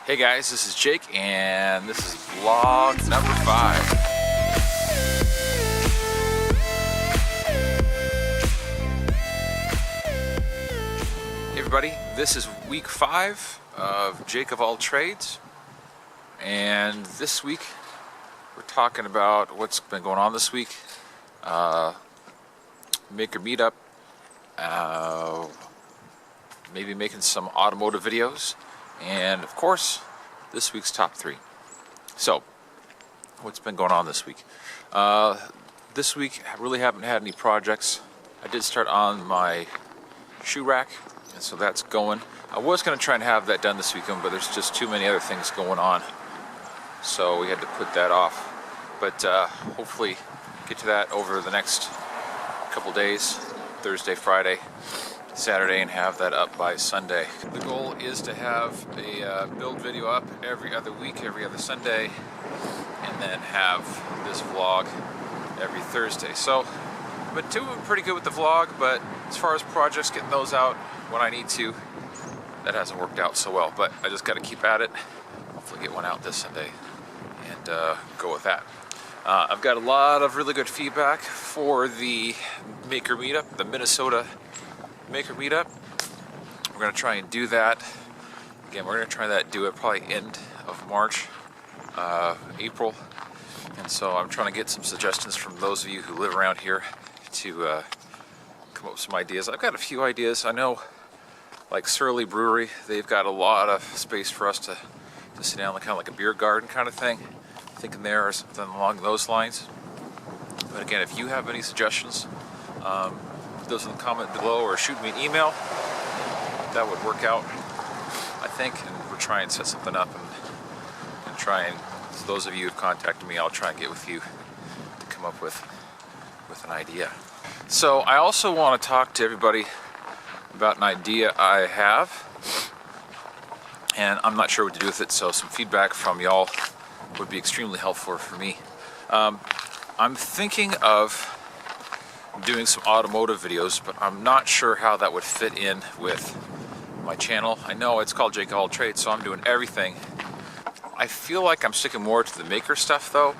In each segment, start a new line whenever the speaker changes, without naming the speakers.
Hey guys, this is Jake, and this is vlog number 5. Hey everybody, this is week 5 of Jake of All Trades, and this week we're talking about what's been going on this week. Maker meetup, maybe making some automotive videos, and of course this week's top 3. So what's been going on this week? This week I really haven't had any projects. I did start on my shoe rack, and so that's going. I was going to try and have that done this weekend, but there's just too many other things going on, so we had to put that off. But hopefully get to that over the next couple days, Thursday, Friday, Saturday, and have that up by Sunday. The goal is to have a build video up every other week, every other Sunday, and then have this vlog every Thursday. So I've been doing pretty good with the vlog, but as far as projects, getting those out when I need to, that hasn't worked out so well. But I just got to keep at it. Hopefully get one out this Sunday and go with that. I've got a lot of really good feedback for the Maker Meetup, the Minnesota Maker Meetup. We're going to try and do that. Again, we're going to try that, do it probably end of March, April. And so I'm trying to get some suggestions from those of you who live around here to come up with some ideas. I've got a few ideas. I know, like Surly Brewery, they've got a lot of space for us to sit down, like kind of like a beer garden kind of thing. Thinking there or something along those lines. But again, if you have any suggestions, put those in the comment below or shoot me an email. That would work out, I think, and we'll try and set something up and try and, so those of you who've contacted me, I'll try and get with you to come up with an idea. So I also want to talk to everybody about an idea I have, and I'm not sure what to do with it, so some feedback from y'all would be extremely helpful for me. I'm thinking of doing some automotive videos, but I'm not sure how that would fit in with my channel. I know it's called Jake of All Trades, so I'm doing everything. I feel like I'm sticking more to the maker stuff though,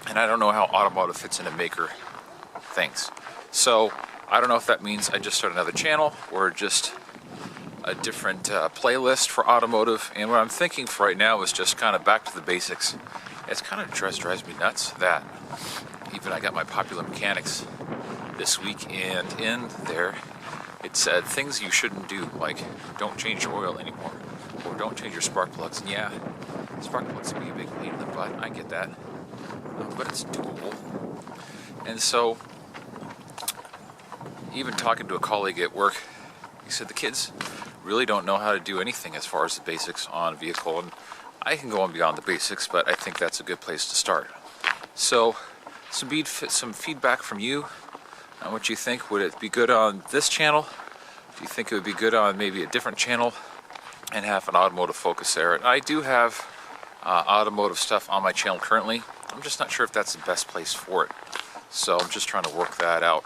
and I don't know how automotive fits into maker things. So I don't know if that means I just start another channel or just a different playlist for automotive. And what I'm thinking for right now is just kind of back to the basics. It's kind of drives me nuts that even I got my popular mechanics this week, and in there it said things you shouldn't do, like don't change your oil anymore, or don't change your spark plugs. And yeah, spark plugs can be a big pain in the butt, I get that, but it's doable. And so even talking to a colleague at work, he said the kids really don't know how to do anything as far as the basics on a vehicle, and I can go on beyond the basics, but I think that's a good place to start. So some feedback from you on what you think. Would it be good on this channel? Do you think it would be good on maybe a different channel and have an automotive focus there? And I do have automotive stuff on my channel currently. I'm just not sure if that's the best place for it, so I'm just trying to work that out.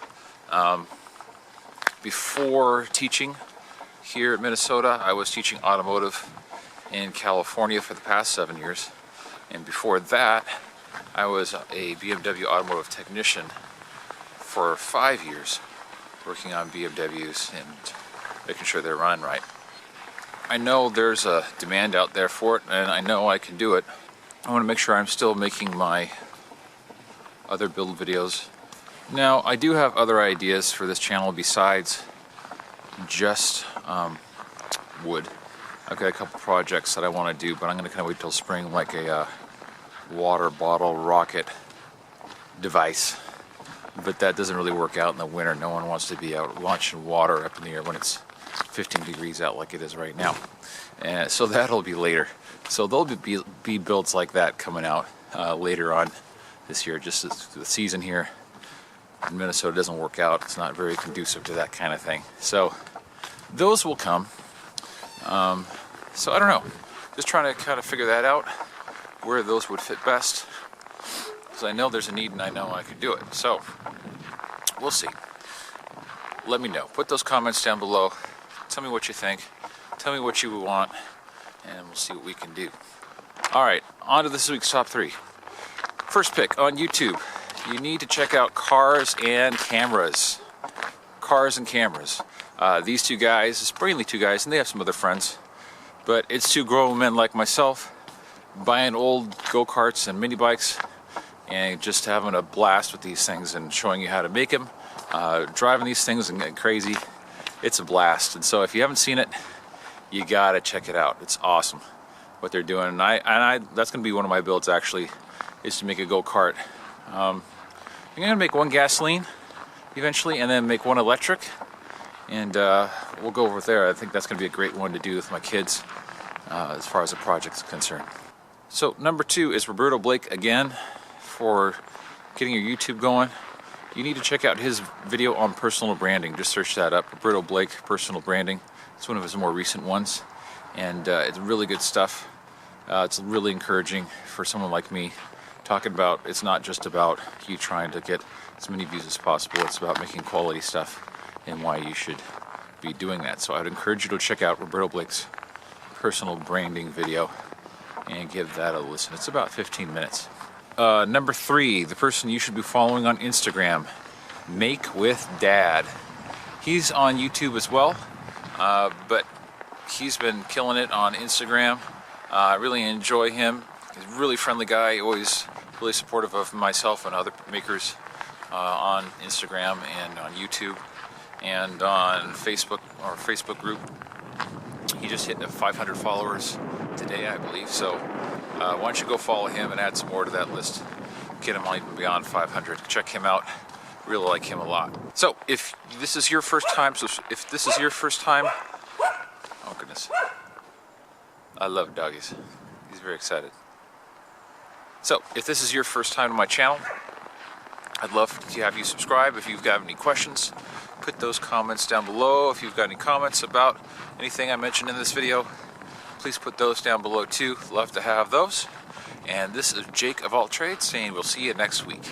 Before teaching here at Minnesota, I was teaching automotive in California for the past 7 years, and before that I was a BMW automotive technician for 5 years, working on BMWs and making sure they're running right. I know there's a demand out there for it, and I know I can do it. I want to make sure I'm still making my other build videos. Now, I do have other ideas for this channel besides just wood. I've got a couple projects that I want to do, but I'm going to kind of wait till spring, like a water bottle rocket device. But that doesn't really work out in the winter. No one wants to be out launching water up in the air when it's 15 degrees out like it is right now. And so that'll be later. So there'll be builds like that coming out later on this year. Just as the season here in Minnesota doesn't work out. It's not very conducive to that kind of thing. So those will come. So I don't know. Just trying to kind of figure that out, where those would fit best. Because I know there's a need and I know I could do it. So we'll see. Let me know. Put those comments down below. Tell me what you think. Tell me what you want. and we'll see what we can do. All right, on to this week's top 3. First pick on YouTube. You need to check out Cars and Cameras. Cars and Cameras. These two guys, it's mainly two guys, and they have some other friends, but it's two grown men like myself buying old go-karts and mini bikes and just having a blast with these things and showing you how to make them, driving these things and getting crazy. It's a blast. And so if you haven't seen it, you gotta check it out. It's awesome what they're doing, and I that's gonna be one of my builds actually, is to make a go-kart. I'm gonna make one gasoline eventually and then make one electric, and we'll go over there. I think that's gonna be a great one to do with my kids as far as the project is concerned. So number 2 is Roberto Blake again, for getting your YouTube going. You need to check out his video on personal branding. Just search that up, Roberto Blake personal branding. It's one of his more recent ones, and it's really good stuff. It's really encouraging for someone like me, talking about it's not just about you trying to get as many views as possible. It's about making quality stuff and why you should be doing that. So I'd encourage you to check out Roberto Blake's personal branding video and give that a listen. It's about 15 minutes. Number 3, the person you should be following on Instagram, Make with Dad. He's on YouTube as well, but he's been killing it on Instagram. I really enjoy him. He's a really friendly guy, always really supportive of myself and other makers on Instagram and on YouTube and on Facebook, or Facebook group. He just hit 500 followers today, I believe, so why don't you go follow him and add some more to that list. Get him on even beyond 500. Check him out. Really like him a lot. So if this is your first time, oh goodness, I love doggies. He's very excited. So if this is your first time to my channel, I'd love to have you subscribe. If you've got any questions, put those comments down below. If you've got any comments about anything I mentioned in this video, please put those down below too. Love to have those. And this is Jake of Alt Trades saying we'll see you next week.